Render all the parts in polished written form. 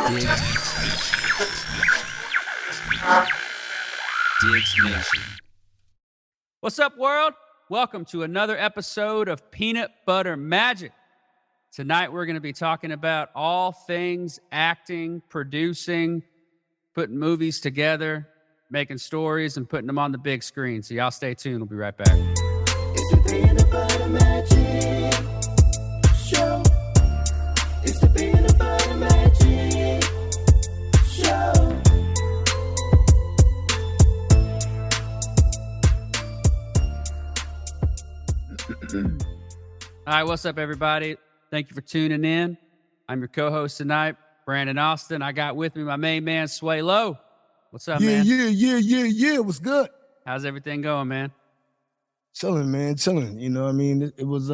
Diggs Nation. What's up, world? Welcome to another episode of Peanut Butter Magic. Tonight, we're going to be talking about all things acting, producing, putting movies together, making stories, and putting them on the big screen. So y'all stay tuned. We'll be right back. It's the Peanut Butter Magic Show. It's the Peanut Butter Magic Show. All right, what's up, everybody? Thank you for tuning in. I'm your co-host tonight, Brandon Austin. I got with me my main man, Sway Low. What's up, man? Yeah. What's good? How's everything going, man? Chilling, man. Chilling. You know what I mean? It's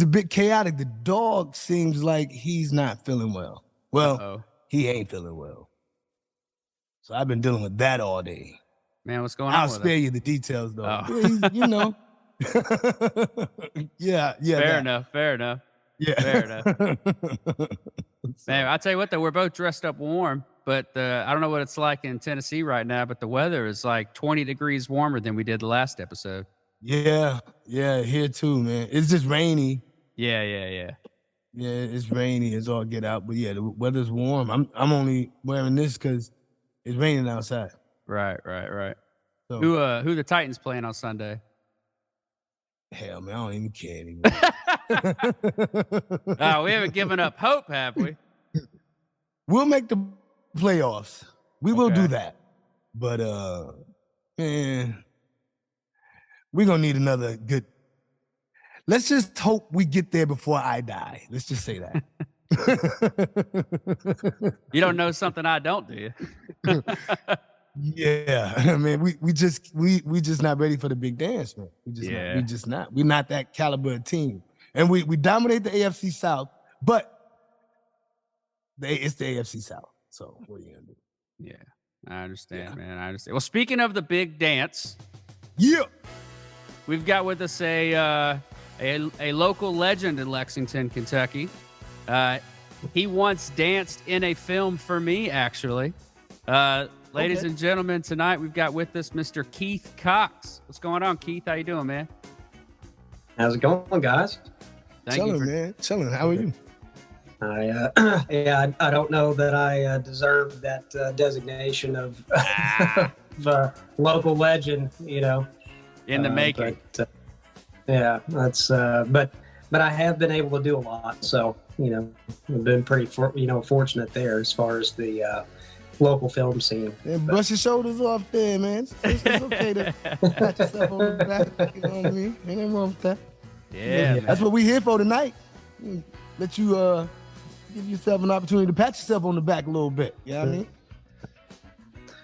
a bit chaotic. The dog seems like he's not feeling well. Well, he ain't feeling well. So I've been dealing with that all day. Man, what's going on I'll with spare him? you the details, though. Oh. Yeah, you know. yeah. Fair enough. Yeah. Fair enough. Man, I'll tell you what, though, we're both dressed up warm, but I don't know what it's like in Tennessee right now, but the weather is like 20 degrees warmer than we did the last episode. Yeah, here too, man. It's just rainy. Yeah. Yeah, it's rainy. It's all get out. But yeah, the weather's warm. I'm only wearing this because it's raining outside. Right. So, Who the Titans playing on Sunday? hell, man, I don't even care anymore. We haven't given up hope, have we? We'll make the playoffs. We will Okay. do that. But man, we're gonna need another good. Let's just hope we get there before I die. Let's just say that. You don't know something I don't, do you? Yeah, I mean, we just not ready for the big dance, man. We just not. We're not that caliber of team, and we dominate the AFC South, but it's the AFC South. So what are you gonna do? Yeah, I understand, man. I understand. Well, speaking of the big dance, Yeah. we've got with us a local legend in Lexington, Kentucky. He once danced in a film for me, actually. Ladies and gentlemen, tonight we've got with us Mr. Keith Cox. What's going on, Keith? How you doing, man? How's it going, guys? Chilling, man. Chilling. How are you? I don't know that I deserve that designation of local legend, you know. In the making. But, that's but I have been able to do a lot, so you know, I've been pretty fortunate there as far as the local film scene. And brush your shoulders off there, man. It's okay to pat yourself on the back. You know what I mean? Ain't nothing wrong with that. Yeah, man. That's what we here for tonight. Let you give yourself an opportunity to pat yourself on the back a little bit. You know what I mean?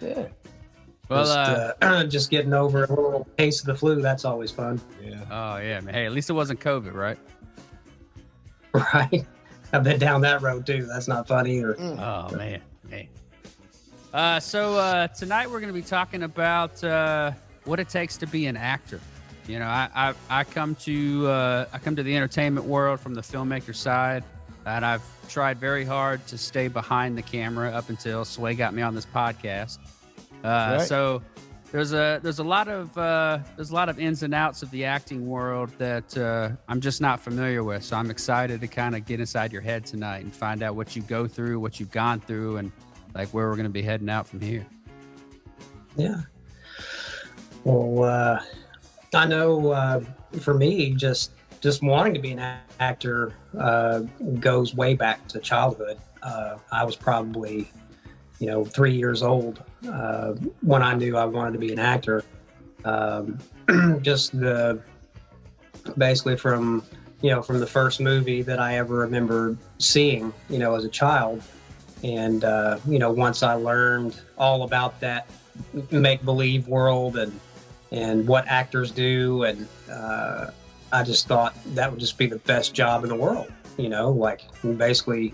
Yeah. Well, Just getting over a little case of the flu, that's always fun. Yeah. oh yeah, man. Hey, at least it wasn't COVID, right? Right? I've been down that road too. That's not fun either. Oh man. So tonight we're going to be talking about what it takes to be an actor. You know, I come to the entertainment world from the filmmaker side, and I've tried very hard to stay behind the camera up until Sway got me on this podcast. Right. So there's a lot of ins and outs of the acting world that I'm just not familiar with. So I'm excited to kind of get inside your head tonight and find out what you go through, what you've gone through, and like where we're going to be heading out from here. Yeah. Well, I know for me, just wanting to be an actor goes way back to childhood. I was probably, 3 years old when I knew I wanted to be an actor. Basically from the first movie that I ever remember seeing, as a child. And, once I learned all about that make-believe world and what actors do, and I just thought that would just be the best job in the world, basically,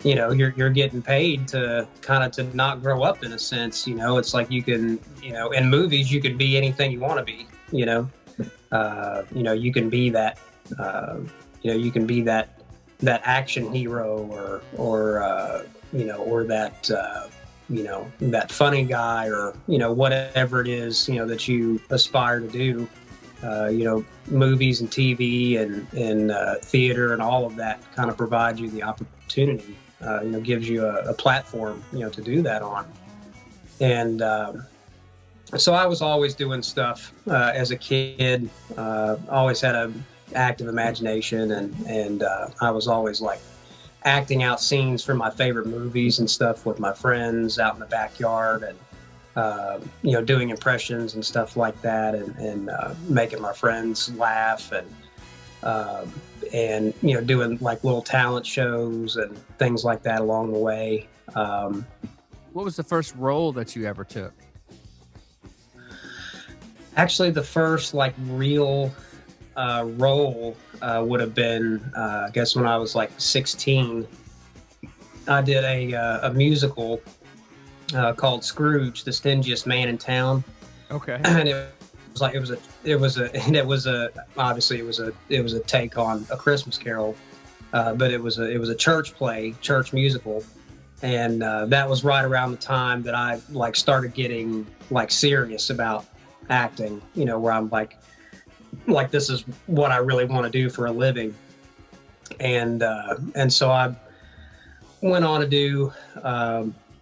you're getting paid to not grow up in a sense, it's like you can, in movies, you can be anything you want to be, you can be that, you can be that action hero or or that, that funny guy, or, whatever it is, that you aspire to do. Movies and TV and theater and all of that kind of provide you the opportunity, gives you a platform, to do that on. And so I was always doing stuff as a kid, always had an active imagination, and I was always like acting out scenes from my favorite movies and stuff with my friends out in the backyard, and doing impressions and stuff like that, and making my friends laugh, and doing like little talent shows and things like that along the way. What was the first role that you ever took? Actually, the first like real role would have been, I guess, when I was like 16. I did a musical called Scrooge, the Stingiest Man in Town. Okay. And it was a take on A Christmas Carol, but it was a church play, church musical, and that was right around the time that I like started getting like serious about acting. Where I'm like this is what I really want to do for a living, and so I went on to do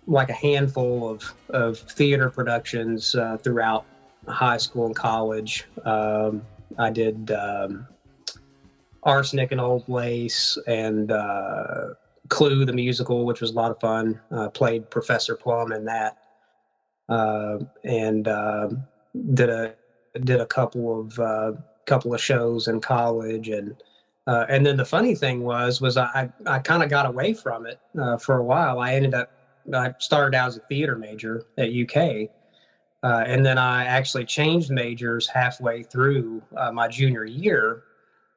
like a handful of theater productions throughout high school and college. I did Arsenic and Old Lace and Clue the musical, which was a lot of fun. Played Professor Plum in that, and did a couple of shows in college, and then the funny thing was I kind of got away from it for a while. I started out as a theater major at UK, and then I actually changed majors halfway through my junior year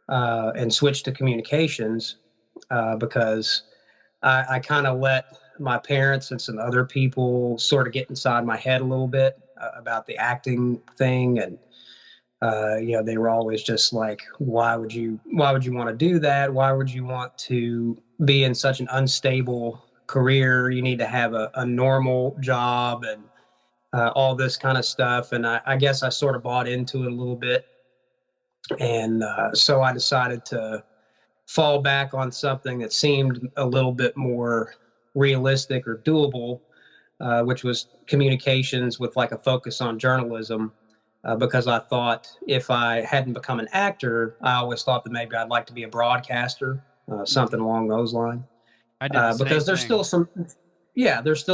and switched to communications because I kind of let my parents and some other people sort of get inside my head a little bit about the acting thing, and they were always just like, why would you want to do that? Why would you want to be in such an unstable career? You need to have a normal job and all this kind of stuff. And I guess I sort of bought into it a little bit. And so I decided to fall back on something that seemed a little bit more realistic or doable, which was communications with like a focus on journalism. Because I thought if I hadn't become an actor, I always thought that maybe I'd like to be a broadcaster, something along those lines. I did Because there's still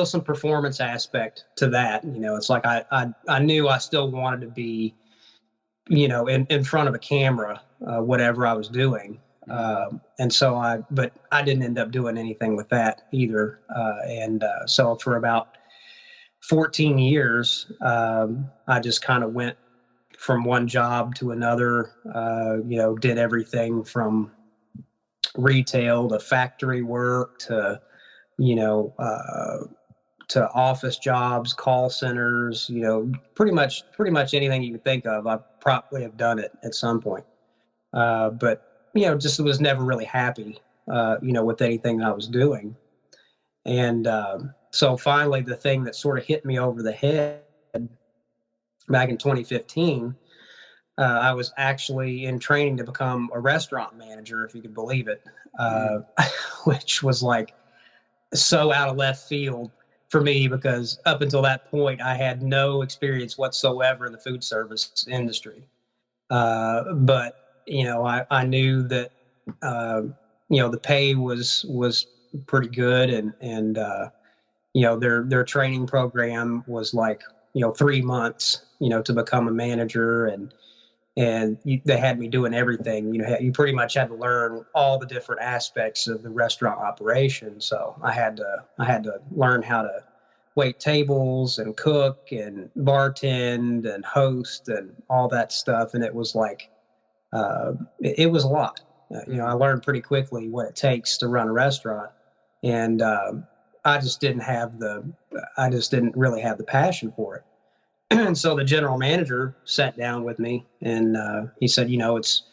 some performance aspect to that. It's like I knew I still wanted to be, in front of a camera, whatever I was doing. And so but I didn't end up doing anything with that either. So for about 14 years, I just kind of went from one job to another, did everything from retail to factory work to office jobs, call centers, pretty much anything you can think of. I probably have done it at some point. But, just was never really happy, with anything that I was doing. And so finally, the thing that sort of hit me over the head back in 2015, I was actually in training to become a restaurant manager, if you could believe it, which was like so out of left field for me, because up until that point, I had no experience whatsoever in the food service industry. But, I knew that, the pay was pretty good, and their training program was like 3 months to become a manager, and they had me doing everything. You pretty much had to learn all the different aspects of the restaurant operation. So I had to learn how to wait tables and cook and bartend and host and all that stuff, and it was like it was a lot. I learned pretty quickly what it takes to run a restaurant, and I just didn't really have the passion for it. And so the general manager sat down with me, and he said, it's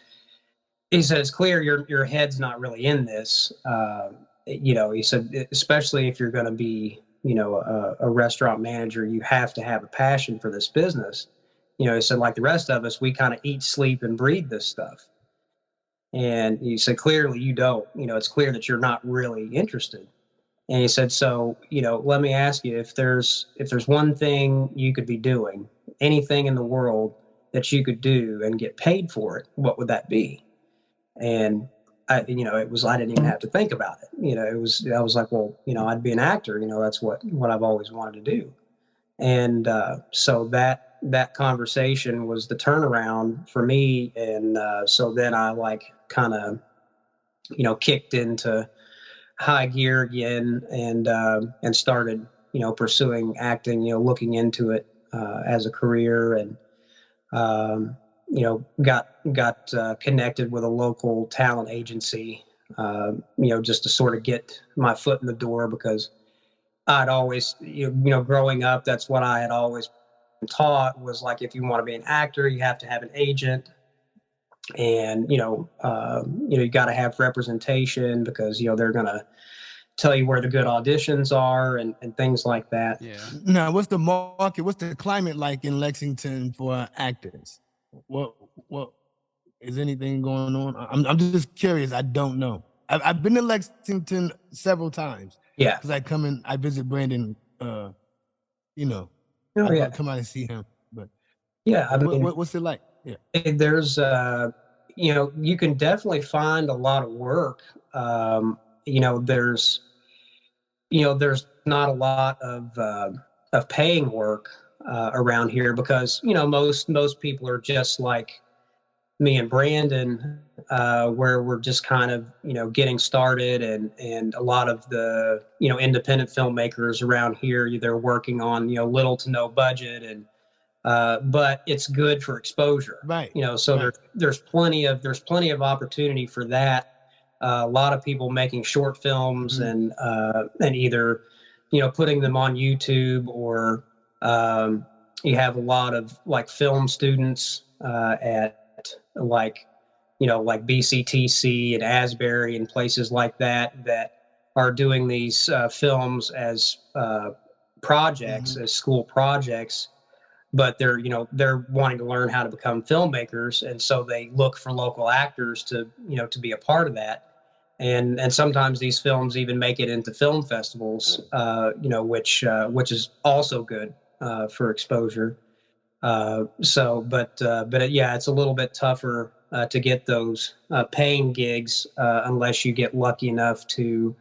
clear your head's not really in this. he said, especially if you're going to be, a restaurant manager, you have to have a passion for this business. He said, like the rest of us, we kind of eat, sleep, and breathe this stuff. And he said, clearly you don't. It's clear that you're not really interested. And he said, so, let me ask you, if there's one thing you could be doing, anything in the world that you could do and get paid for it, what would that be? And I didn't even have to think about it. I was like, well, I'd be an actor. That's what I've always wanted to do. And so that conversation was the turnaround for me. And so then I kind of, kicked into high gear again and started, pursuing acting, looking into it as a career, and got connected with a local talent agency, just to sort of get my foot in the door, because I'd always, growing up, that's what I had always been taught, was like, if you want to be an actor, you have to have an agent. And, you got to have representation, because, they're going to tell you where the good auditions are and things like that. Yeah. Now, what's the market? What's the climate like in Lexington for actors? What is anything going on? I'm just curious. I don't know. I've been to Lexington several times. Yeah. Because I visit Brandon. Oh, I yeah. come out and see him. But Yeah. I mean, what's it like? Yeah. There's, you can definitely find a lot of work. There's not a lot of paying work around here, because most people are just like me and Brandon, where we're just kind of getting started, and a lot of the independent filmmakers around here, they're working on little to no budget, and but it's good for exposure, Right. So right. there's plenty of opportunity for that. A lot of people making short films, and either putting them on YouTube, or you have a lot of film students at like BCTC and Asbury and places like that are doing these films as projects, as school projects. But they're wanting to learn how to become filmmakers, and so they look for local actors to be a part of that. And sometimes these films even make it into film festivals, which is also good for exposure. But yeah, it's a little bit tougher to get those paying gigs unless you get lucky enough to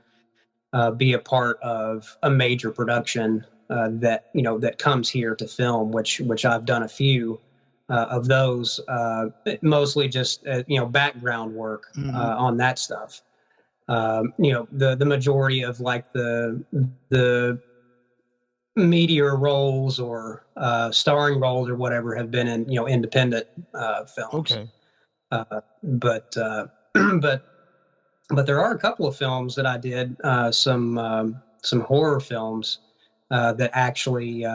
be a part of a major production that comes here to film, which I've done a few of those, mostly just background work on that stuff. The majority of the meteor roles or starring roles or whatever have been in independent films. Okay. But there are a couple of films that I did, some horror films that actually,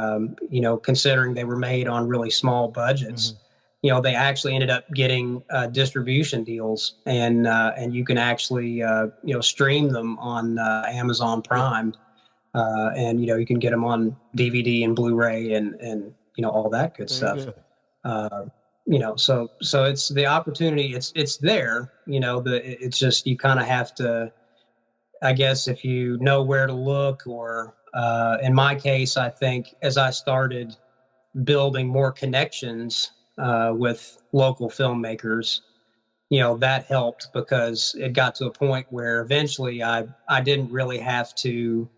considering they were made on really small budgets, they actually ended up getting distribution deals, and you can actually stream them on Amazon Prime, and you can get them on DVD and Blu-ray and all that good stuff. So it's the opportunity. It's there. It's just you kind of have to, I guess, if you know where to look, or in my case, I think as I started building more connections with local filmmakers, that helped, because it got to a point where eventually I didn't really have to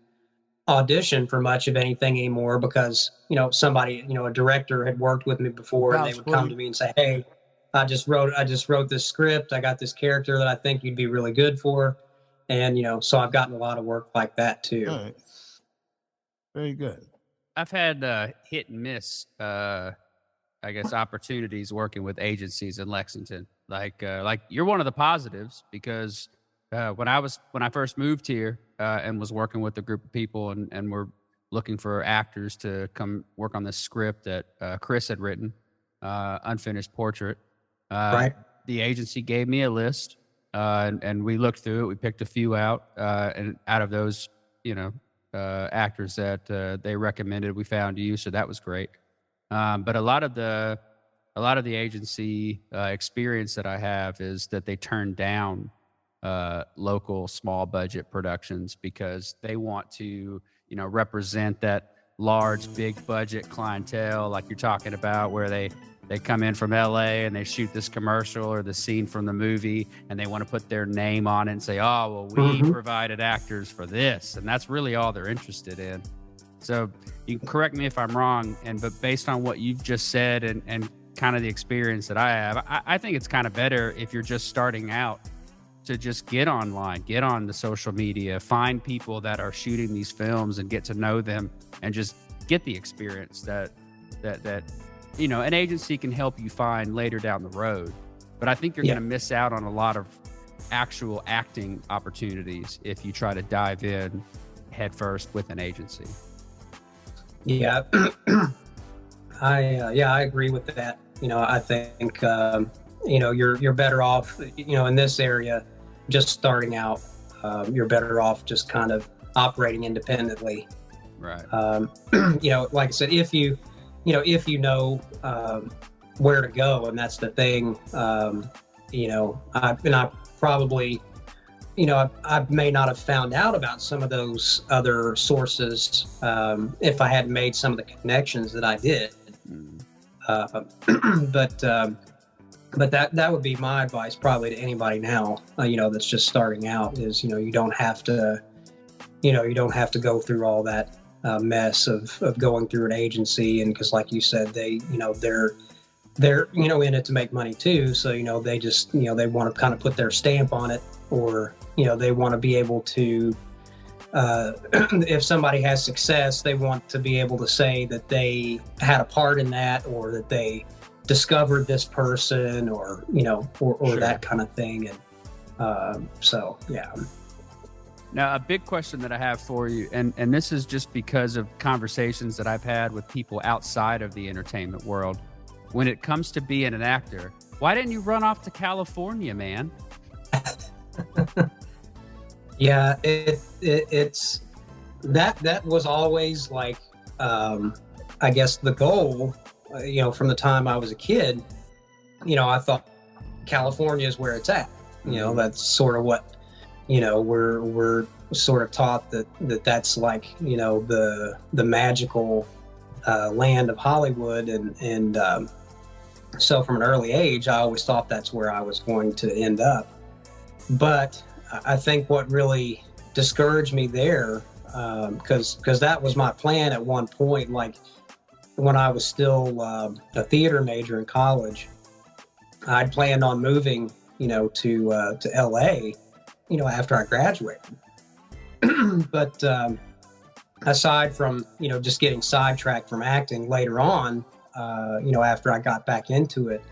audition for much of anything anymore, because somebody, a director had worked with me before, and they would come to me and say, hey, I just wrote this script, I got this character that I think you'd be really good for. And so I've gotten a lot of work like that too. All right. Very good. I've had hit and miss I guess opportunities working with agencies in Lexington. Like you're one of the positives, because when I first moved here and was working with a group of people, and we're looking for actors to come work on this script that Chris had written, Unfinished Portrait. Right. The agency gave me a list and we looked through it. We picked a few out, and out of those, actors that they recommended, we found you. So that was great. But a lot of the agency experience that I have is that they turn down local small budget productions because they want to, represent that large, big budget clientele like you're talking about, where they come in from LA and they shoot this commercial or the scene from the movie and they want to put their name on it and say, oh, well, we provided actors for this. And that's really all they're interested in. So you can correct me if I'm wrong, but based on what you've just said and kind of the experience that I have, I think it's kind of better if you're just starting out to just get online, get on the social media, find people that are shooting these films and get to know them and just get the experience that an agency can help you find later down the road. But I think you're going to miss out on a lot of actual acting opportunities if you try to dive in headfirst with an agency. Yeah, I agree with that. I think you're better off, in this area, just starting out. You're better off just kind of operating independently. Right. Like I said, if you know where to go, and that's the thing. I probably, I may not have found out about some of those other sources if I hadn't made some of the connections that I did. But that would be my advice probably to anybody now, that's just starting out, is, you don't have to go through all that mess of going through an agency. And because like you said, they, they're in it to make money too. So, they just, they want to kind of put their stamp on it, or, they want to be able to, if somebody has success, they want to be able to say that they had a part in that, or that they discovered this person, or Sure. that kind of thing. And so, yeah. Now, a big question that I have for you, and this is just because of conversations that I've had with people outside of the entertainment world. When it comes to being an actor, why didn't you run off to California, man? Yeah, it's that was always like, I guess the goal, from the time I was a kid. I thought California is where it's at. That's sort of what, we're sort of taught that's like, the magical land of Hollywood. And so from an early age, I always thought that's where I was going to end up. But I think what really discouraged me there, because that was my plan at one point, like when I was still a theater major in college, I'd planned on moving, to LA, after I graduated. But aside from, just getting sidetracked from acting later on, after I got back into it,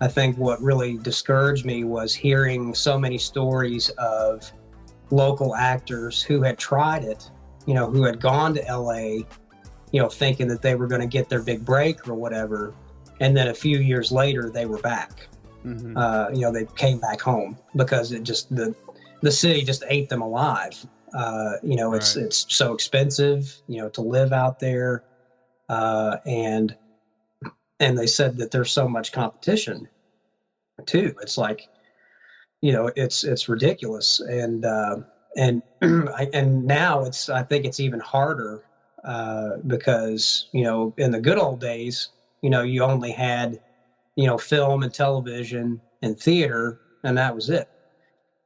I think what really discouraged me was hearing so many stories of local actors who had tried it, who had gone to LA, thinking that they were going to get their big break or whatever. And then a few years later, they were back. They came back home because it just, the city just ate them alive. Right. It's so expensive, to live out there. And they said that there's so much competition too. It's like, it's ridiculous. And now I think it's even harder, because, in the good old days, you only had, film and television and theater, and that was it.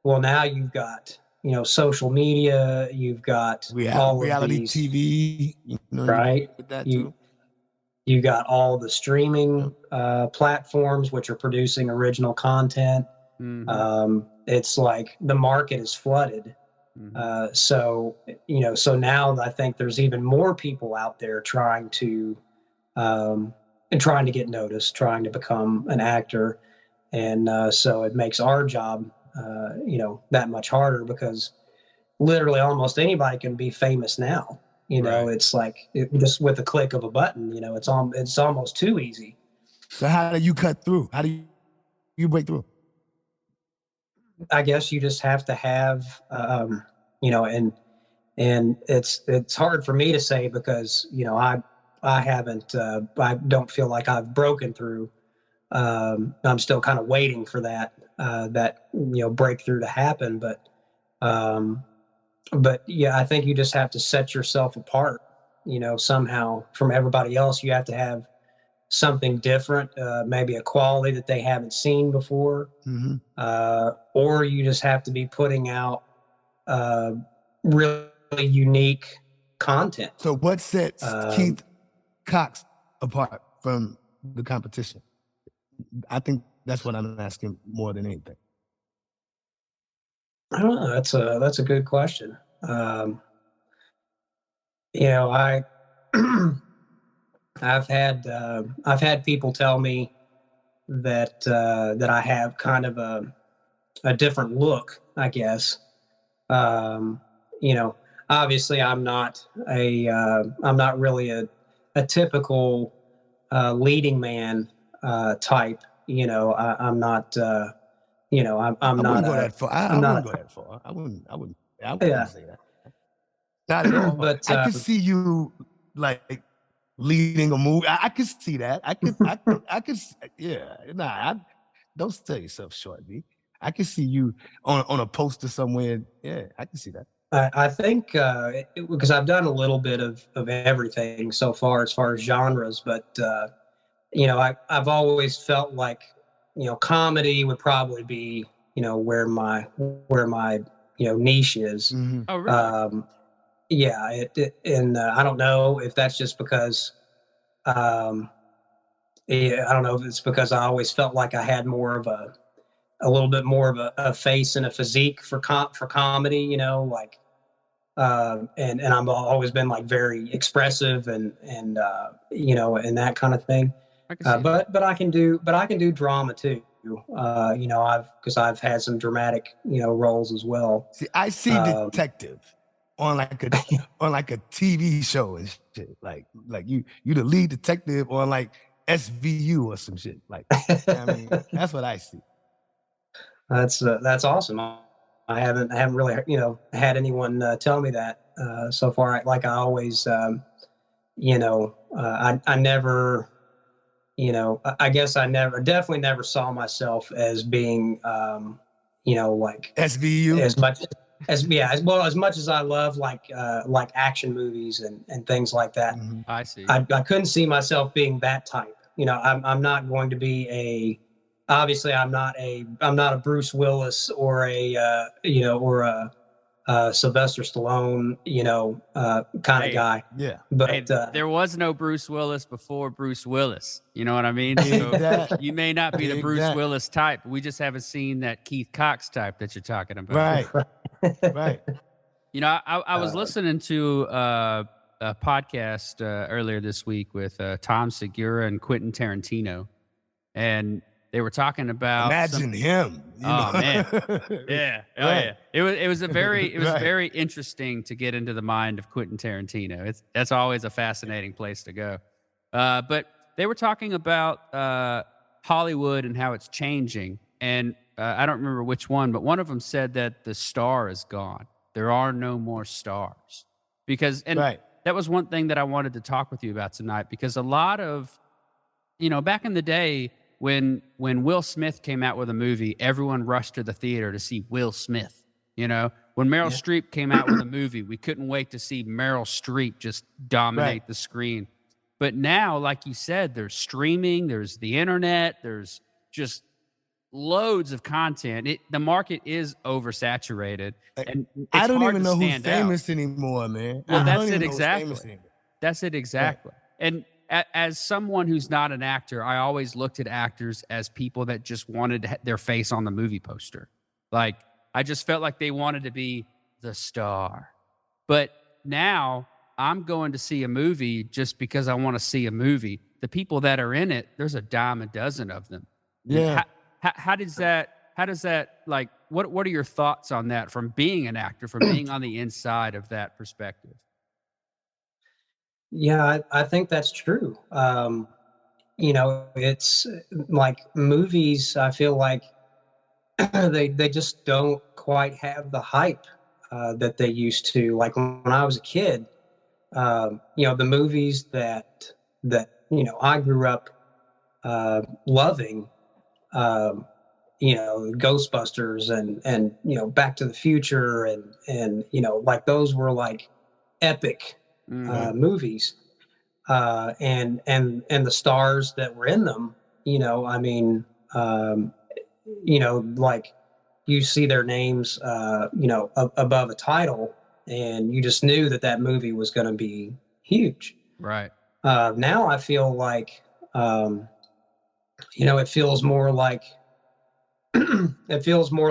Well, now you've got, social media, you've got all reality of these, TV, right? With that too. You got all the streaming platforms which are producing original content. It's like the market is flooded. So now I think there's even more people out there trying to get noticed, trying to become an actor. And so it makes our job, that much harder, because literally almost anybody can be famous now. Right. It's like just with the click of a button, it's almost too easy. So how do you cut through? How do you break through? I guess you just have to have, you know, and it's hard for me to say because you know I haven't I don't feel like I've broken through. I'm still kind of waiting for that you know breakthrough to happen, um, but yeah, I think you just have to set yourself apart, you know, somehow from everybody else. You have to have something different, maybe a quality that they haven't seen before, Hmm. or you just have to be putting out uh, really unique content. So what sets Um, Keith Cox apart from the competition? I think that's what I'm asking more than anything. I don't know. That's a good question. You know, I I've had people tell me that that I have kind of a different look, I guess. Um, you know, obviously I'm not really a typical leading man type. You know, I'm not. You know, I'm I not wouldn't go a. that far. I'm I not. wouldn't go that far. I Yeah, wouldn't say that. Not at all. but I could see you like leading a movie. I could see that. Yeah. Nah, don't sell yourself short, B. I could see you on a poster somewhere. Yeah, I can see that. I think because I've done a little bit of everything so far as genres, but you know, I've always felt like you know comedy would probably be you know where my you know niche is. Hmm. Oh, really? Um, yeah, and I don't know if that's just because um, yeah, I don't know if it's because I always felt like I had more of a little bit more of a face and a physique for comedy, you know, like and I've always been like very expressive and you know and that kind of thing. I can see that. But I can do drama too. You know, I've had some dramatic you know roles as well. See, I see Um, detective on like a on like a TV show and shit. Like you the lead detective on like SVU or some shit. Like, I mean, that's what I see. that's awesome. I haven't really you know had anyone tell me that so far. Like I always you know I never you know I guess I never definitely never saw myself as being you know SVU. as much as yeah as well as much as I love like action movies and things like that. Mhm. I see. I couldn't see myself being that type. You know, I'm not going to be a obviously I'm not a Bruce Willis or a you know or a Sylvester Stallone you know kind of Hey, guy. Yeah. But hey, there was no Bruce Willis before Bruce Willis. You know what I mean? Dig So that. you may not be the Dig Bruce that. Willis type. We just haven't seen that Keith Cox type that you're talking about. Right. Right. You know, I was listening to a podcast earlier this week with Tom Segura and Quentin Tarantino, and they were talking about Imagine him. You know? Oh man, yeah, oh Right. yeah. It was Right. very interesting to get into the mind of Quentin Tarantino. That's always a fascinating place to go. But they were talking about Hollywood and how it's changing, and I don't remember which one, but one of them said that the star is gone. There are no more stars because, and Right. that was one thing that I wanted to talk with you about tonight because a lot of you know, back in the day when Will Smith came out with a movie, everyone rushed to the theater to see Will Smith. You know, when Meryl Streep came out with a movie, we couldn't wait to see Meryl Streep just dominate the screen. But now, like you said, there's streaming, there's the internet, there's just loads of content. The market is oversaturated, and it's I don't hard even to know who's stand out. famous anymore, man. Well, I that's don't it even know who's famous exactly. anymore. That's it exactly. And as someone who's not an actor, I always looked at actors as people that just wanted their face on the movie poster. Like I just felt like they wanted to be the star. But now I'm going to see a movie just because I want to see a movie. The people that are in it, there's a dime a dozen of them. Yeah. How does that like what are your thoughts on that from being an actor, from being on the inside of that perspective? yeah, I think that's true. You know, it's like movies. I feel like they just don't quite have the hype that they used to. Like when I was a kid, the movies that I grew up loving, um, Ghostbusters and Back to the Future and like those were like epic movies, and the stars that were in them. I mean, like you see their names, above a title, and you just knew that movie was going to be huge. Right. Now I feel like, it feels more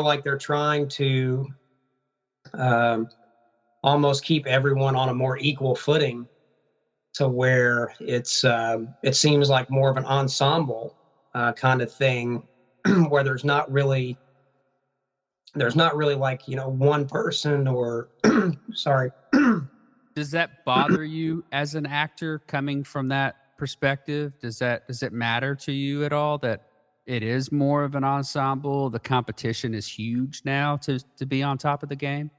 like they're trying to almost keep everyone on a more equal footing, to where it seems like more of an ensemble kind of thing, where there's not really like one person or sorry. Does that bother you as an actor coming from that perspective? Does it matter to you at all that it is more of an ensemble? The competition is huge now to be on top of the game.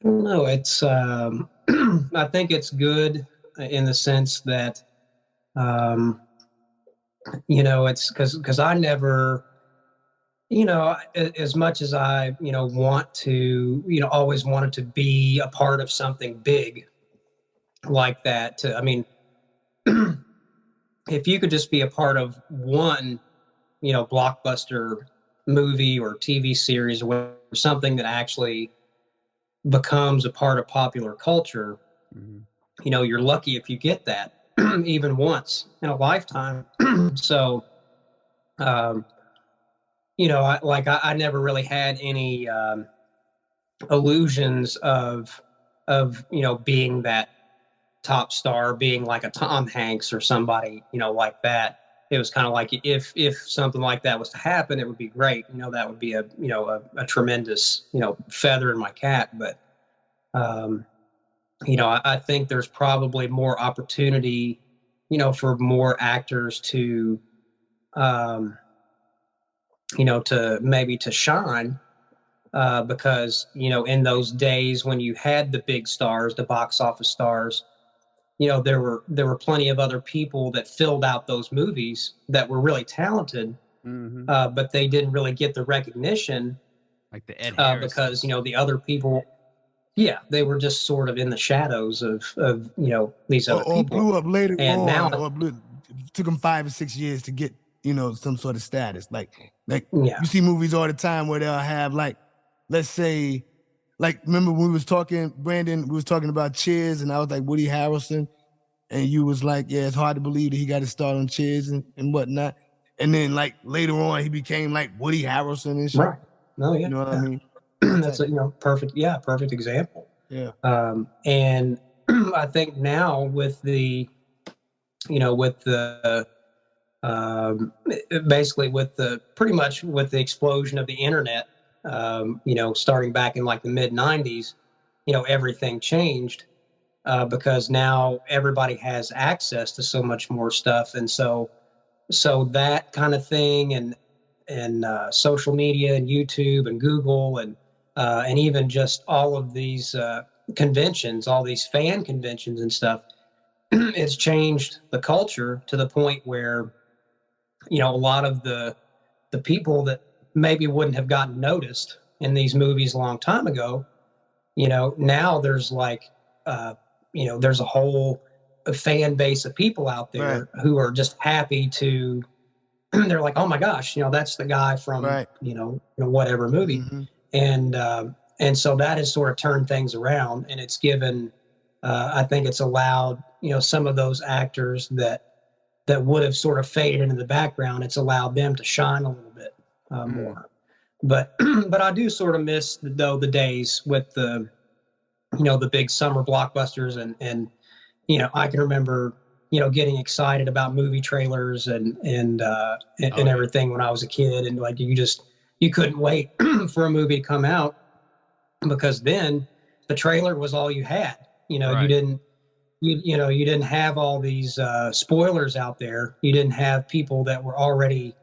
No, it's I think it's good in the sense that it's because I never, as much as I want to, always wanted to be a part of something big like that. I mean, if you could just be a part of one, blockbuster movie or TV series or something that actually becomes a part of popular culture, you're lucky if you get that even once in a lifetime. So, I never really had any illusions of being that top star, being like a Tom Hanks or somebody, like that. It was kind of like if something like that was to happen, it would be great. That would be a tremendous, feather in my cap. But, I think there's probably more opportunity, for more actors to, to shine, because, in those days when you had the big stars, the box office stars, there were plenty of other people that filled out those movies that were really talented, but they didn't really get the recognition, like the Ed Harris, because the other people, they were just sort of in the shadows of these other people. Or blew up later and on, now or took them 5 or 6 years to get some sort of status. Like Yeah. you see movies all the time where they'll have, like, let's say, like, remember when we was talking, Brandon, we was talking about Cheers, and I was like Woody Harrelson, and you was like, yeah, it's hard to believe that he got to start on Cheers and whatnot. And then, like, later on, he became like Woody Harrelson and shit. Right. No, yeah. You know what I mean? That's a perfect example. Yeah. And I think now with the basically with the pretty much with the explosion of the internet, starting back in like the mid 90s, everything changed, because now everybody has access to so much more stuff. And so that kind of thing, and social media and YouTube and Google and even just all of these conventions, all these fan conventions and stuff, it's changed the culture to the point where, a lot of the people that maybe wouldn't have gotten noticed in these movies a long time ago, now there's like, there's a whole fan base of people out there who are just happy to, they're like, oh my gosh, that's the guy from, whatever movie. And so that has sort of turned things around, and it's given, I think it's allowed, some of those actors that would have sort of faded into the background, it's allowed them to shine a little bit more. But I do sort of miss the days with the big summer blockbusters, and I can remember getting excited about movie trailers and everything when I was a kid, and like you couldn't wait for a movie to come out, because then the trailer was all you had. You didn't you didn't have all these spoilers out there. You didn't have people that were already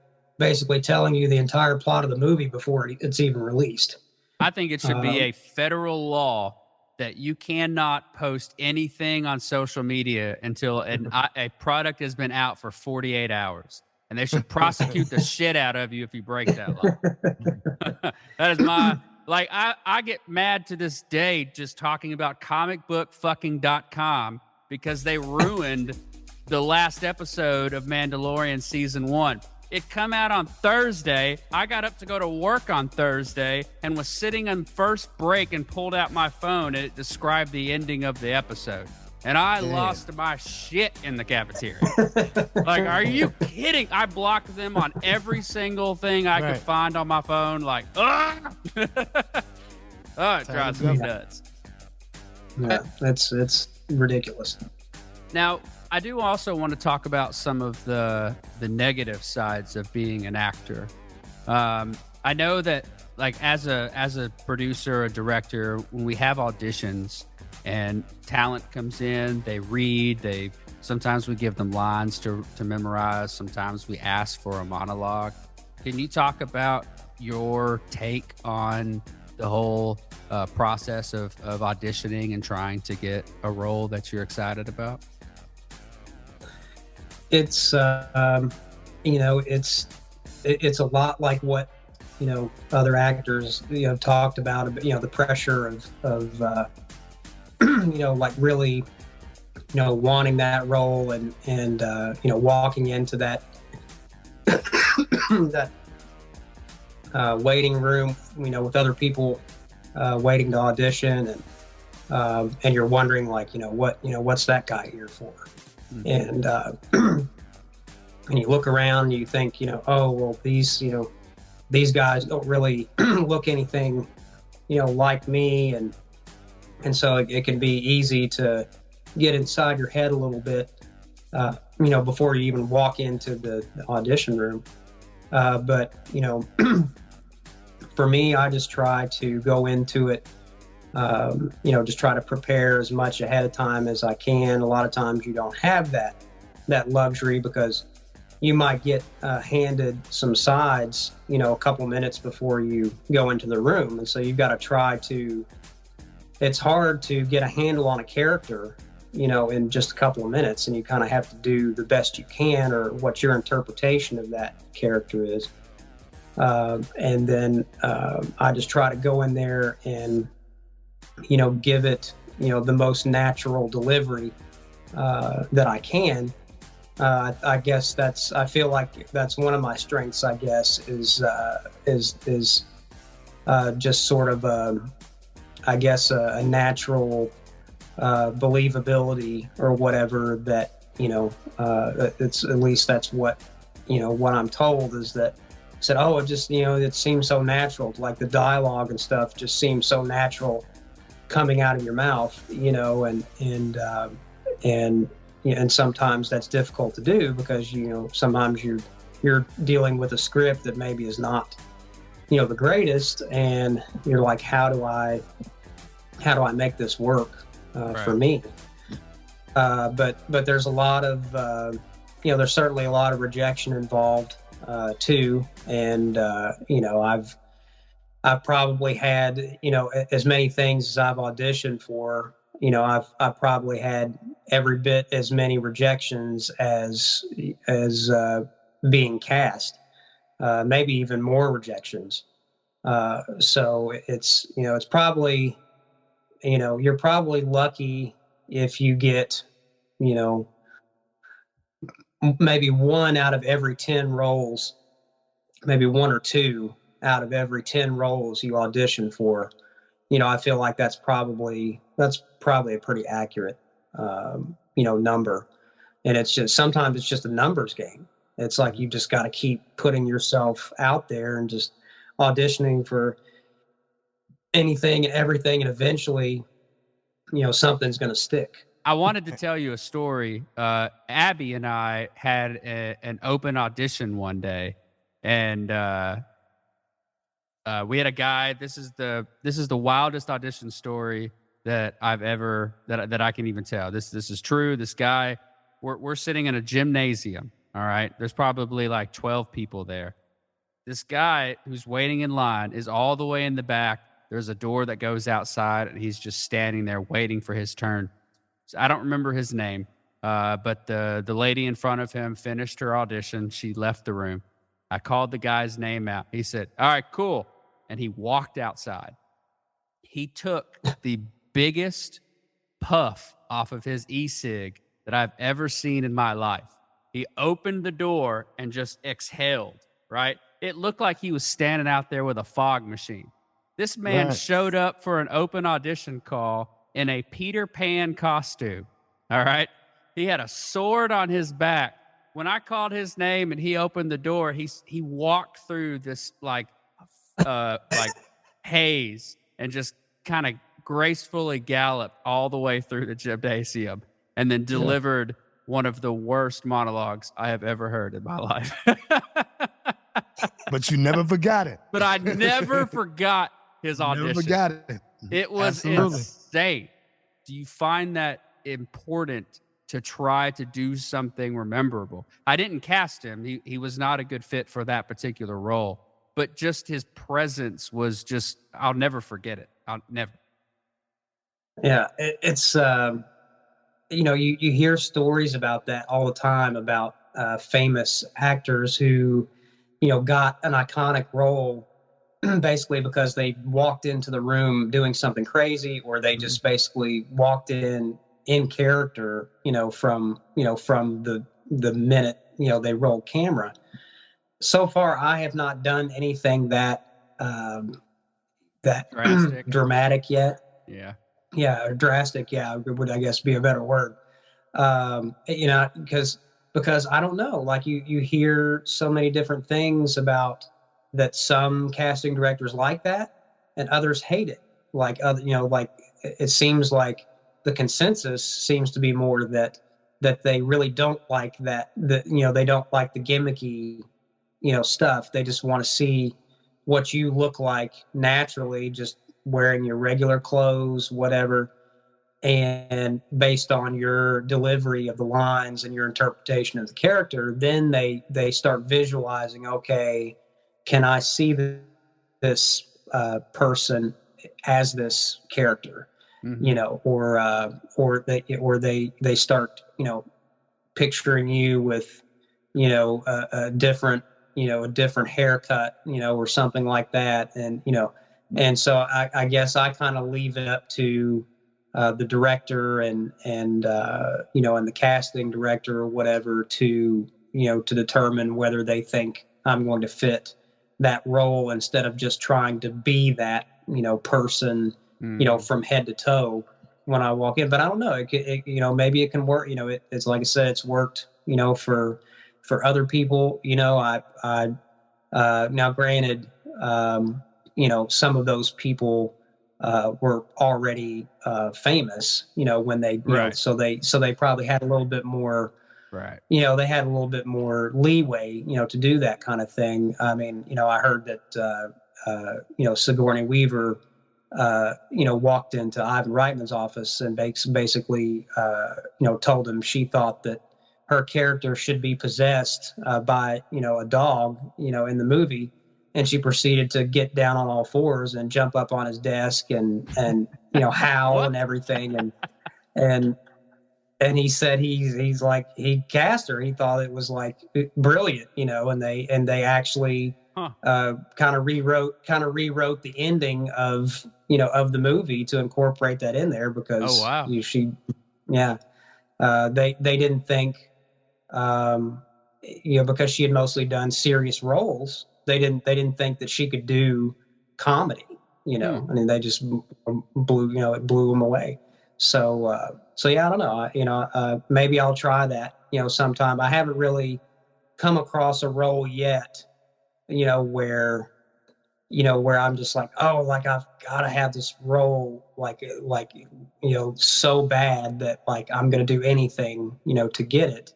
basically telling you the entire plot of the movie before it's even released. I think it should be a federal law that you cannot post anything on social media until a product has been out for 48 hours. And they should prosecute the shit out of you if you break that law. That is my, like, I get mad to this day just talking about comicbookfucking.com because they ruined the last episode of Mandalorian season 1. It come out on Thursday. I got up to go to work on Thursday and was sitting on first break and pulled out my phone and it described the ending of the episode. And I lost my shit in the cafeteria. Like, are you kidding? I blocked them on every single thing I could find on my phone. Like, oh, it drives me nuts. Yeah, it's ridiculous. Now, I do also want to talk about some of the negative sides of being an actor. I know that, like, as a producer, a director, when we have auditions and talent comes in, they read, sometimes we give them lines to memorize, sometimes we ask for a monologue. Can you talk about your take on the whole process of auditioning and trying to get a role that you're excited about? It's it's a lot like what other actors talked about, the pressure of like really wanting that role and walking into that that waiting room with other people waiting to audition, and you're wondering what's that guy here for? And and you look around and you think, oh, well, these guys don't really look anything, like me. And so it can be easy to get inside your head a little bit, before you even walk into the audition room. But, for me, I just try to go into it, just try to prepare as much ahead of time as I can. A lot of times you don't have that luxury because you might get handed some sides, a couple minutes before you go into the room. And so you've got to try to, it's hard to get a handle on a character, in just a couple of minutes, and you kind of have to do the best you can or what your interpretation of that character is. And then I just try to go in there and, give it, the most natural delivery that I can. I guess I feel like that's one of my strengths, I guess, is just sort of, I guess, a natural believability or whatever that, it's, at least that's what, what I'm told is that said, oh, it just, it seems so natural. Like the dialogue and stuff just seems so natural coming out of your mouth, and sometimes that's difficult to do because, sometimes you're dealing with a script that maybe is not, the greatest, and you're like, how do I make this work for me? But there's a lot of, there's certainly a lot of rejection involved too. And, I've probably had, as many things as I've auditioned for, I've probably had every bit as many rejections as being cast, maybe even more rejections. So it's probably, you're probably lucky if you get, maybe 1 out of every 10 roles, maybe 1 or 2 out of every 10 roles you audition for. I feel like that's probably a pretty accurate, number. And it's just, sometimes it's just a numbers game. It's like, you just got to keep putting yourself out there and just auditioning for anything and everything. And eventually, something's going to stick. I wanted to tell you a story. Abby and I had an open audition one day, and we had a guy. This is the wildest audition story that I've ever that I can even tell. This is true. This guy, we're sitting in a gymnasium. All right, there's probably like 12 people there, This guy who's waiting in line is all the way in the back. There's a door that goes outside, and he's just standing there waiting for his turn. So I don't remember his name, but the lady in front of him finished her audition. She left the room. I called the guy's name out. He said, "All right, cool." And he walked outside. He took the biggest puff off of his e-cig that I've ever seen in my life. He opened the door and just exhaled, right? It looked like he was standing out there with a fog machine. This man Right. showed up for an open audition call in a Peter Pan costume, all right? He had a sword on his back. When I called his name and he opened the door, he walked through this like haze and just kind of gracefully galloped all the way through the gymnasium and then delivered one of the worst monologues I have ever heard in my life. But you never forgot it. But I never forgot his audition. Never forgot it. It was Absolutely. insane. Do you find that important to try to do something memorable? I didn't cast him. He was not a good fit for that particular role, but just his presence was just, I'll never forget it. I'll never. Yeah, it's you hear stories about that all the time about famous actors who got an iconic role basically because they walked into the room doing something crazy, or they just basically walked in character from the minute they rolled camera. So far I have not done anything that Drastic. dramatic yet. Yeah. Drastic. Yeah, would I guess be a better word. Because I don't know, like you hear so many different things about that. Some casting directors like that and others hate it. Like it seems like the consensus seems to be more that they really don't like that they don't like the gimmicky stuff. They just want to see what you look like naturally, just wearing your regular clothes, whatever, and based on your delivery of the lines and your interpretation of the character, then they start visualizing, okay, can I see this person as this character? Mhm. Or they start picturing you with a different haircut, or something like that. And so I guess I kind of leave it up to the director and the casting director or whatever to determine whether they think I'm going to fit that role, instead of just trying to be that person from head to toe when I walk in. But I don't know, maybe it can work. It's like I said, it's worked for other people. I now granted, some of those people were already famous, when they, Right. so they probably had a little bit more, Right. they had a little bit more leeway, to do that kind of thing. I mean, I heard that, Sigourney Weaver, walked into Ivan Reitman's office and basically, told him she thought that her character should be possessed by, a dog, in the movie. And she proceeded to get down on all fours and jump up on his desk and howl and everything. And he said he's like, he cast her. He thought it was like brilliant, and they actually kind of rewrote the ending of the movie to incorporate that in there, because Oh, wow. they didn't think, because she had mostly done serious roles, they didn't think that she could do comedy. I mean, they just blew them away. So yeah, I don't know. Maybe I'll try that, sometime. I haven't really come across a role yet, where I'm just like, oh, like I've got to have this role, like so bad that like I'm going to do anything, to get it,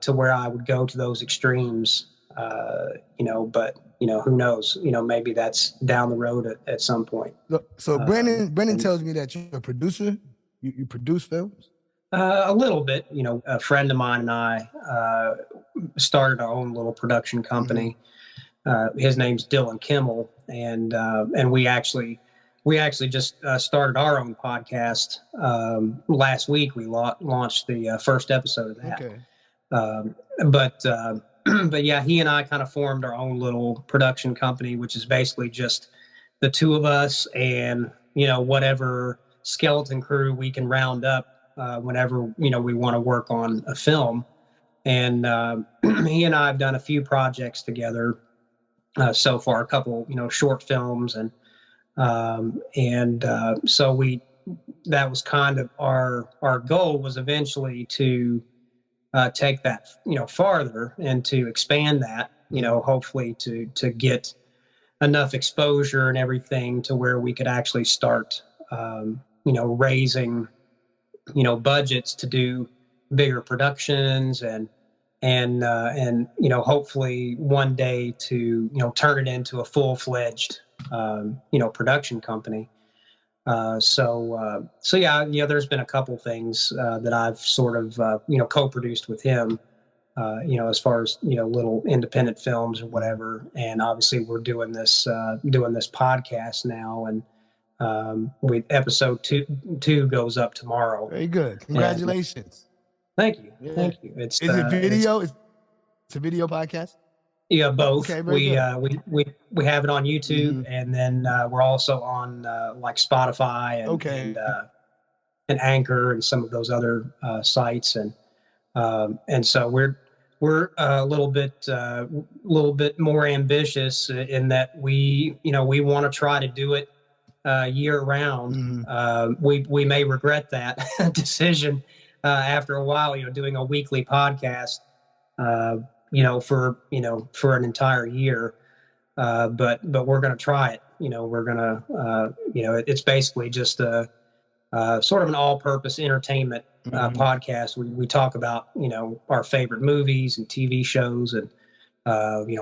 to where I would go to those extremes, but who knows, maybe that's down the road at some point. So Brandon tells me that you're a producer. You produce films? A little bit. A friend of mine and I started our own little production company his name's Dylan Kimmel, and we actually just started our own podcast last week. We launched the first episode of that. Okay. But yeah, he and I kind of formed our own little production company, which is basically just the two of us and, whatever skeleton crew we can round up whenever, we want to work on a film. And he and I have done a few projects together so far, a couple, short films. And so that was kind of our goal, was eventually to take that, farther and to expand that, hopefully to get enough exposure and everything to where we could actually start, raising, budgets to do bigger productions and hopefully one day to, turn it into a full-fledged, production company. So yeah, there's been a couple things that I've sort of, co-produced with him, as far as, little independent films or whatever. And obviously we're doing this podcast now, and episode two goes up tomorrow. Very good. Congratulations. Thank you. Yeah. Thank you. Is it video? It's a video podcast? Yeah, both. Okay, We have it on YouTube, and then we're also on like Spotify and Anchor and some of those other sites, and so we're a little bit more ambitious in that we want to try to do it year round. We may regret that decision after a while, doing a weekly podcast. For an entire year. But we're going to try it. We're going to, it's basically just a sort of an all-purpose entertainment podcast. We talk about, our favorite movies and TV shows and,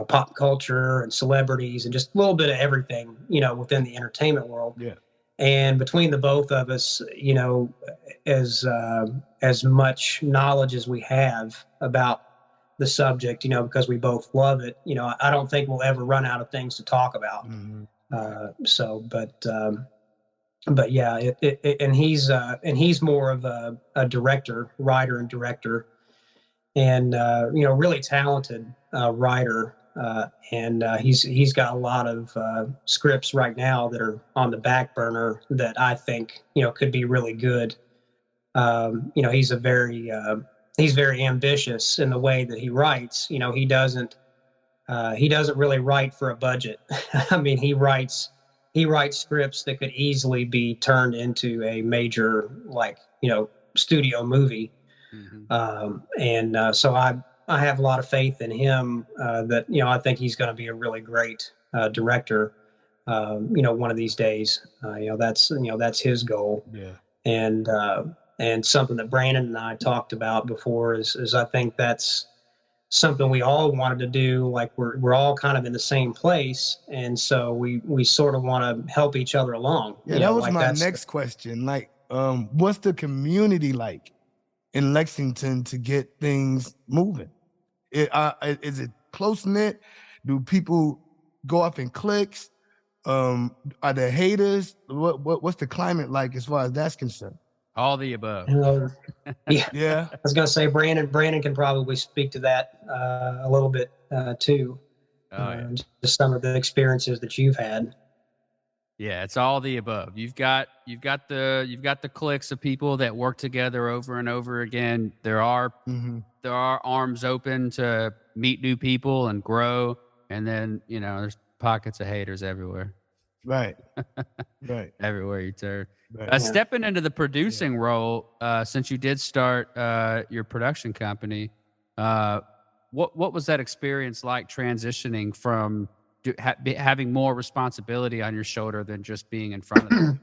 pop culture and celebrities and just a little bit of everything, within the entertainment world. Yeah. And between the both of us, as much knowledge as we have about the subject, because we both love it, I don't think we'll ever run out of things to talk about. But yeah, and he's more of a writer and director, and really talented writer, and he's got a lot of scripts right now that are on the back burner that I think could be really good. He's very ambitious in the way that he writes. He doesn't really write for a budget. I mean, he writes scripts that could easily be turned into a major, studio movie. So I have a lot of faith in him that, I think he's going to be a really great director, one of these days. That's his goal. Yeah. And something that Brandon and I talked about before is I think that's something we all wanted to do. Like we're all kind of in the same place, and so we sort of want to help each other along. Yeah, that was my next question. Like, what's the community like in Lexington to get things moving? Is it close knit? Do people go off in cliques? Are there haters? What's the climate like as far as that's concerned? All the above. Yeah. I was going to say Brandon can probably speak to that a little bit too. Just some of the experiences that you've had. Yeah, it's all the above. You've got the cliques of people that work together over and over again. There are arms open to meet new people and grow, and then there's pockets of haters everywhere. Right. Everywhere you turn. Right. Stepping into the producing role, since you did start your production company, what was that experience like, transitioning from having more responsibility on your shoulder than just being in front of them?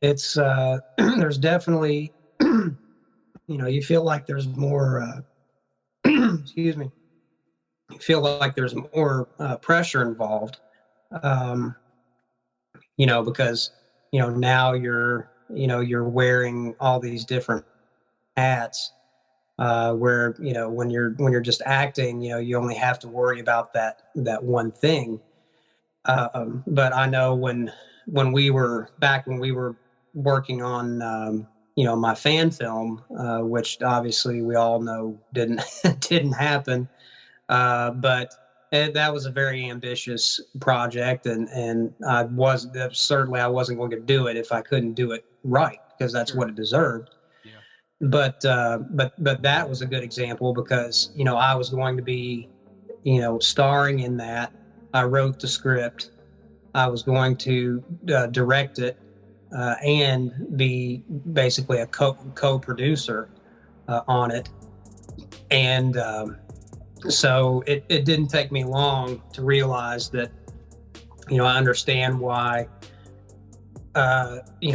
It's there's definitely you feel like there's more excuse me, you feel like there's more pressure involved, because now you're wearing all these different hats, where when you're just acting, you only have to worry about that one thing. But I know when we were working on my fan film, which obviously we all know didn't didn't happen, but that was a very ambitious project, and I wasn't going to do it if I couldn't do it right, because that's Sure. what it deserved. Yeah. But that was a good example, because I was going to be starring in that. I wrote the script. I was going to direct it, and be basically a co-producer on it. And so it didn't take me long to realize that, I understand why,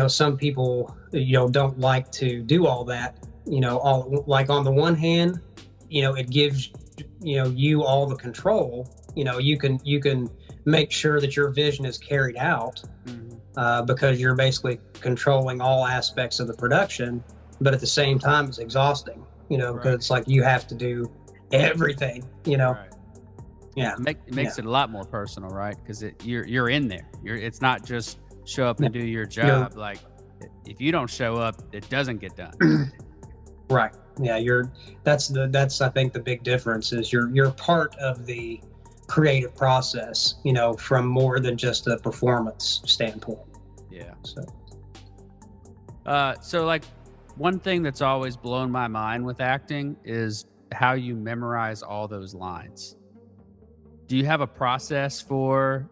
some people, don't like to do all that, all, like, on the one hand, it gives, you all the control. You can make sure that your vision is carried out, because you're basically controlling all aspects of the production. But at the same time, it's exhausting, because Right. it's like you have to do everything, Right. Yeah. It makes it a lot more personal, right? Because you're in there. It's not just show up and do your job. Like, if you don't show up, it doesn't get done. Right. Yeah. That's I think the big difference is you're part of the creative process, from more than just a performance standpoint. Yeah. So, So like, one thing that's always blown my mind with acting is how you memorize all those lines. Do you have a process for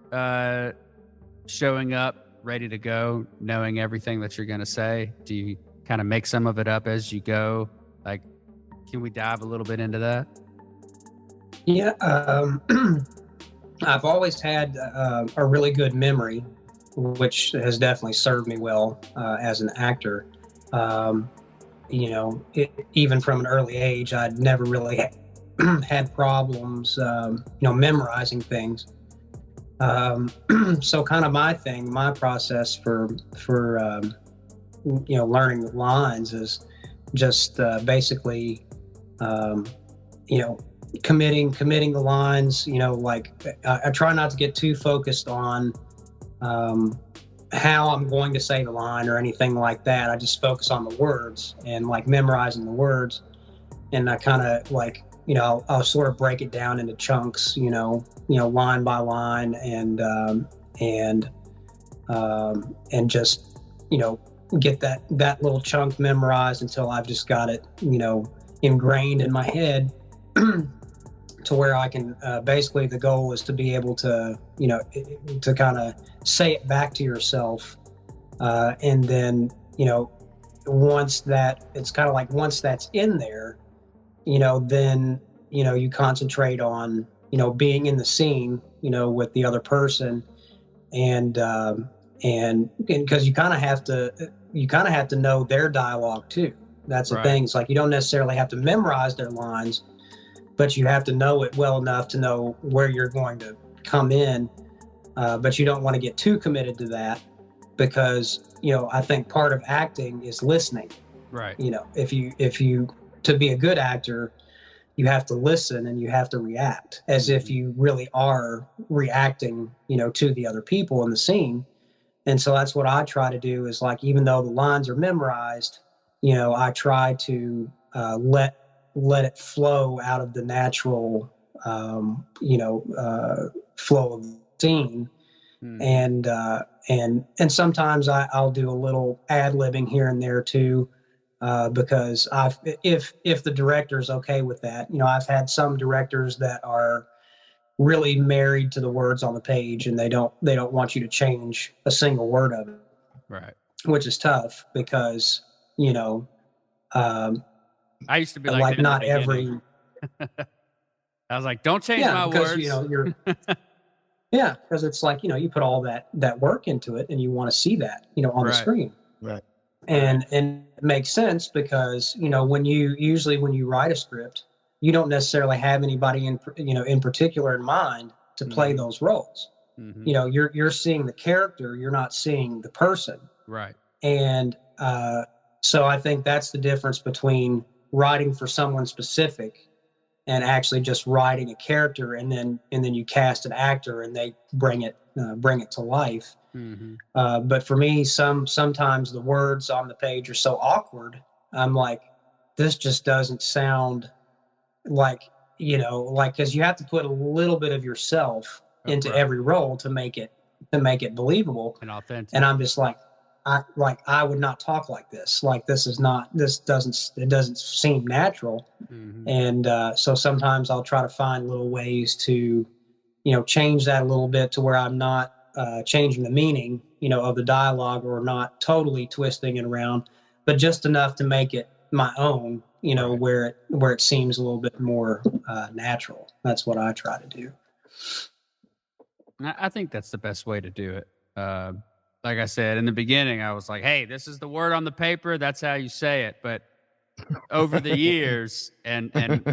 showing up ready to go, knowing everything that you're going to say? Do you kind of make some of it up as you go? Like, can we dive a little bit into that? yeah, I've always had a really good memory, which has definitely served me well as an actor. Even from an early age, I'd never really had problems, memorizing things. So kind of my process for learning the lines is just basically, committing the lines. Like, I try not to get too focused on how I'm going to say the line or anything like that. I just focus on the words and, like, memorizing the words. And I kind of, like, I'll sort of break it down into chunks, line by line, and just, get that little chunk memorized until I've just got it, ingrained in my head, to where I can, basically the goal is to be able to, to kind of say it back to yourself. And then, once that's in there, then, you concentrate on, being in the scene, with the other person. And because you kind of have to know their dialogue too. That's the Right. thing. It's like, you don't necessarily have to memorize their lines, but you have to know it well enough to know where you're going to come in. But you don't want to get too committed to that, because, I think part of acting is listening. Right. If you to be a good actor, you have to listen and you have to react as if you really are reacting, to the other people in the scene. And so that's what I try to do, is, like, even though the lines are memorized, I try to let it flow out of the natural, flow of the scene. And sometimes I'll do a little ad-libbing here and there too, because if the director's okay with that. I've had some directors that are really married to the words on the page, and they don't want you to change a single word of it. Right. Which is tough, because I used to be like that in not the beginning. every I was like, don't change my because words. you're yeah, because it's like, you put all that work into it, and you want to see that, on the Right. screen. Right. And it makes sense, because when you write a script, you don't necessarily have anybody in particular in mind to play those roles. Mhm. You're seeing the character, you're not seeing the person. Right. And so I think that's the difference between writing for someone specific and actually just writing a character, and then you cast an actor and they bring it to life. Mm-hmm. But for me, sometimes the words on the page are so awkward. I'm like, this just doesn't sound like, like, because you have to put a little bit of yourself into every role to make it believable and authentic. And I'm just like, I would not talk like this. Like, it doesn't seem natural. Mm-hmm. And so sometimes I'll try to find little ways to, change that a little bit to where I'm not changing the meaning, of the dialogue, or not totally twisting it around, but just enough to make it my own, Right. where it seems a little bit more natural. That's what I try to do. I think that's the best way to do it. Like I said in the beginning, I was like, hey, this is the word on the paper. That's how you say it. But over the years and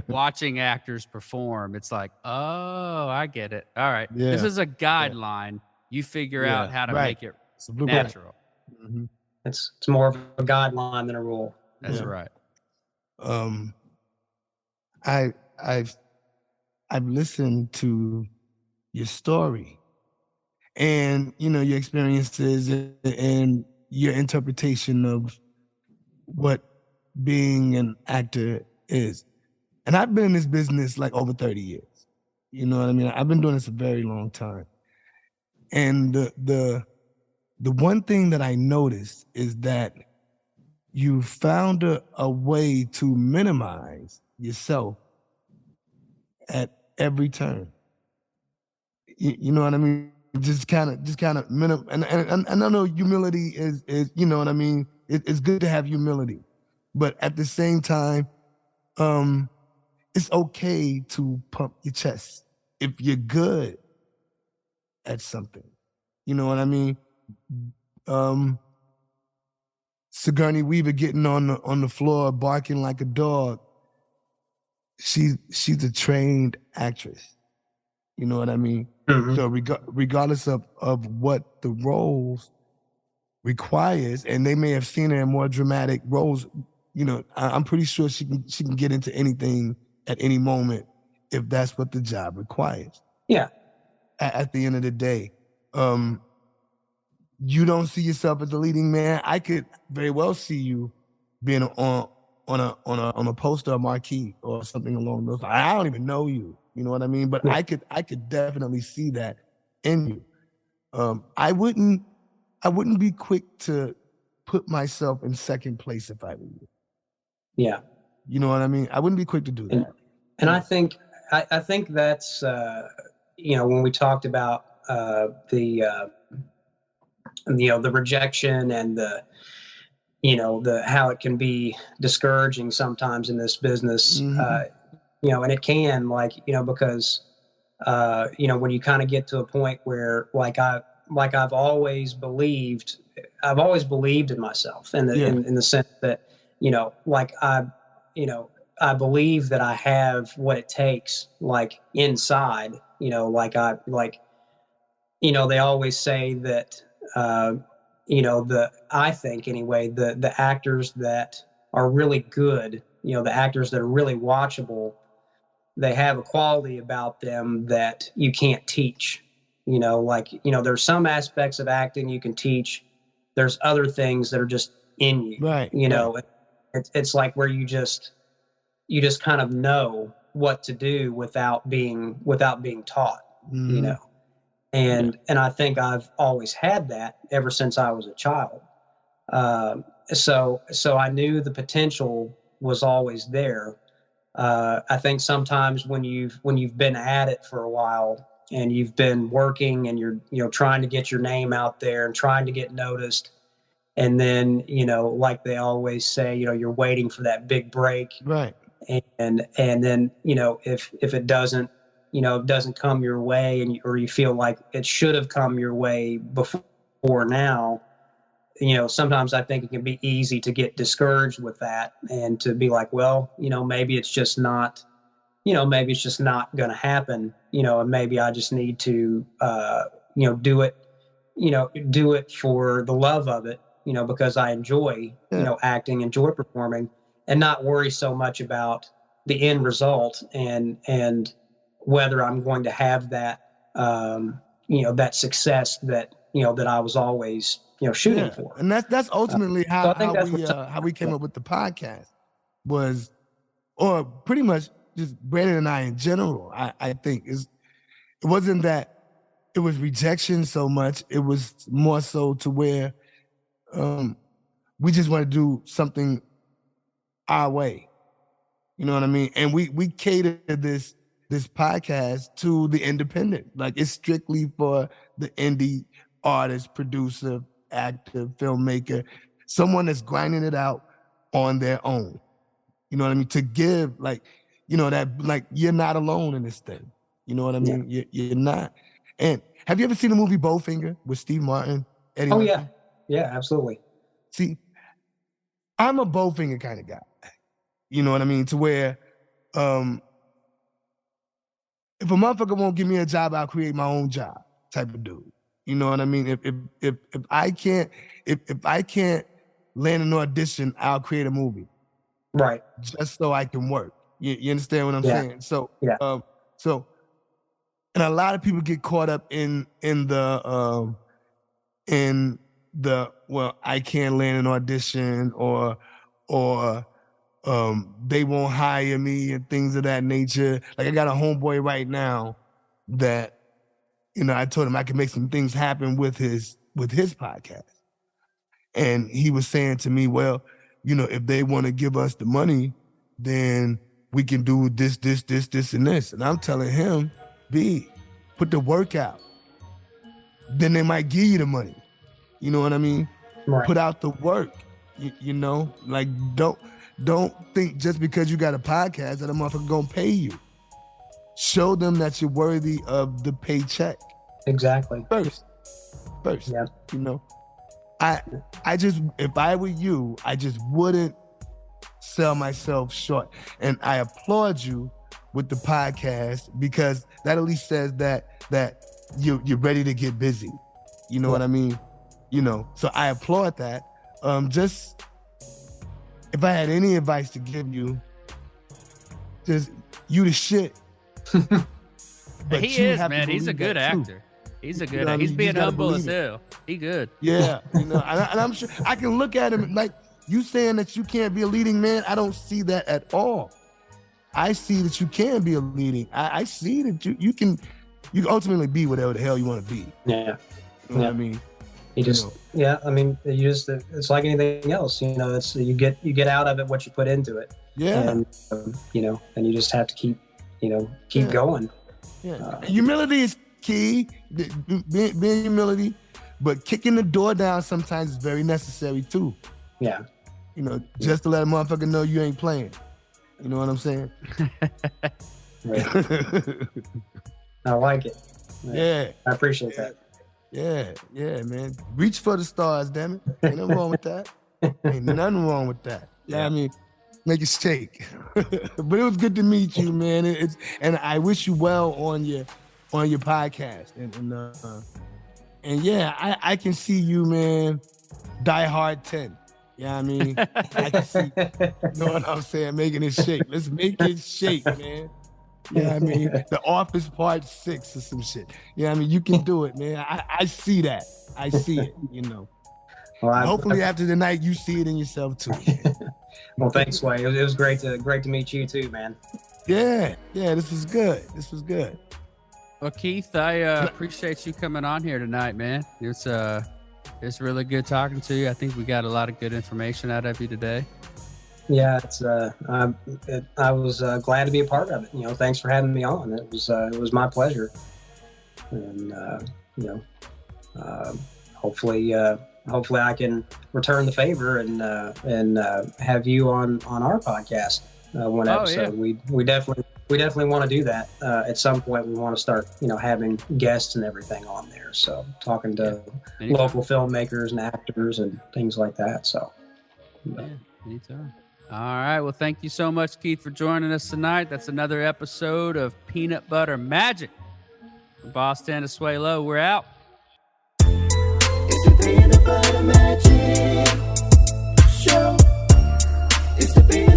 watching actors perform, it's like, oh, I get it. All right. Yeah. This is a guideline. You figure out how to make it It's a blueprint. natural. Mhm. It's more of a guideline than a rule. That's Yeah. right. I've listened to your story and your experiences and your interpretation of what being an actor is. And I've been in this business like over 30 years. You know what I mean? I've been doing this a very long time. And the one thing that I noticed is that you found a way to minimize yourself at every turn. You know what I mean? Just kind of minimum. And I know humility is you know what I mean? It's good to have humility, but at the same time, it's okay to pump your chest if you're good at something. You know what I mean? Sigourney Weaver getting on the floor barking like a dog. She's a trained actress. You know what I mean? Mm-hmm. So regardless of what the roles requires, and they may have seen her in more dramatic roles, I'm pretty sure she can get into anything at any moment if that's what the job requires. Yeah. At the end of the day, you don't see yourself as a leading man. I could very well see you being on a poster or marquee or something along those lines. I don't even know you. You know what I mean? But Yeah. I could definitely see that in you. I wouldn't be quick to put myself in second place if I were you. Yeah. You know what I mean? I wouldn't be quick to do that. And I think that's when we talked about the rejection and the how it can be discouraging sometimes in this business. Mhm. And it can, because when you kind of get to a point where I've always believed in myself in the sense that I believe that I have what it takes, inside. They always say that I think anyway, the actors that are really good, the actors that are really watchable, they have a quality about them that you can't teach. There's some aspects of acting you can teach. There's other things that are just in you. Right. It's like where you just kind of know what to do without being taught. Mhm. And I think I've always had that ever since I was a child. So I knew the potential was always there. I think sometimes when you've been at it for a while and you've been working and you're trying to get your name out there and trying to get noticed, and then like they always say, you're waiting for that big break, Right. and then if it doesn't come your way, or you feel like it should have come your way before now, sometimes I think it can be easy to get discouraged with that and to be like, well, maybe it's just not going to happen, and maybe I just need to, do it for the love of it, because I enjoy, acting, enjoy performing. not worry so much about the end result and whether I'm going to have that, that success that, that I was always, shooting for. And that's ultimately so I think how we came up with the podcast was, or pretty much just Brandon and I in general, I think it wasn't that it was rejection so much. It was more so to where we just want to do something our way. You know what I mean? And we cater this podcast to the independent. Like, it's strictly for the indie artist, producer, actor, filmmaker, someone that's grinding it out on their own. You know what I mean? To give, like, that, like, you're not alone in this thing. You know what I mean? Yeah. You're not. And have you ever seen the movie Bowfinger with Steve Martin, Eddie Murphy? Yeah. Yeah, absolutely. See, I'm a Bowfinger kind of guy. You know what I mean? To where if a motherfucker won't give me a job, I'll create my own job type of dude. You know what I mean? If I can't land an audition, I'll create a movie. Right. Just so I can work. You understand what I'm saying? So and a lot of people get caught up in the well, I can't land an audition or they won't hire me and things of that nature. Like, I got a homeboy right now that, I told him I could make some things happen with his podcast. And he was saying to me, well, if they want to give us the money, then we can do this, and this. And I'm telling him, B, put the work out. Then they might give you the money. You know what I mean? Right. Put out the work. Like, don't think just because you got a podcast that a motherfucker gonna pay you. Show them that you're worthy of the paycheck. Exactly. First. Yeah. I just, if I were you, I just wouldn't sell myself short. And I applaud you with the podcast, because that at least says that you're ready to get busy. You know what I mean? So I applaud that. Just, if I had any advice to give you, just, you the shit. But he is, man. He's a good actor. He's a good actor. He's being humble as hell. He good. Yeah. And I'm sure I can look at him like, you saying that you can't be a leading man. I don't see that at all. I see that you can be a leading. I see that you can ultimately be whatever the hell you want to be. Yeah. You know what I mean? It's like anything else, it's, you get out of it what you put into it. Yeah. And, and you just have to keep going. Yeah. Humility is key, being humility, but kicking the door down sometimes is very necessary too. Yeah. Just to let a motherfucker know you ain't playing. You know what I'm saying? I like it. Yeah. I appreciate that. Yeah, man. Reach for the stars, damn it. Ain't nothing wrong with that. Ain't nothing wrong with that. Yeah, I mean, make it shake. But it was good to meet you, man. And I wish you well on your podcast. And yeah, I can see you, man. Die Hard 10. Yeah, I mean, I can see. You know what I'm saying? Making it shake. Let's make it shake, man. Yeah, I mean, The Office Part 6 or some shit. Yeah, I mean, you can do it, man. I see that. I see it, Well, hopefully after the night, you see it in yourself too. Well, thanks, Sway. It was great to meet you too, man. Yeah, this was good. Well, Keith, I appreciate you coming on here tonight, man. It's really good talking to you. I think we got a lot of good information out of you today. Yeah, I was glad to be a part of it. Thanks for having me on. It was my pleasure. And hopefully I can return the favor and have you on our podcast one episode. Yeah. We definitely want to do that. At some point, we want to start having guests and everything on there. So talking to local filmmakers and actors and things like that. So anytime. All right. Well, thank you so much, Keith, for joining us tonight. That's another episode of Peanut Butter Magic. From Boss 10 to Sway Low, we're out. It's the Peanut Butter Magic Show. It's the Peanut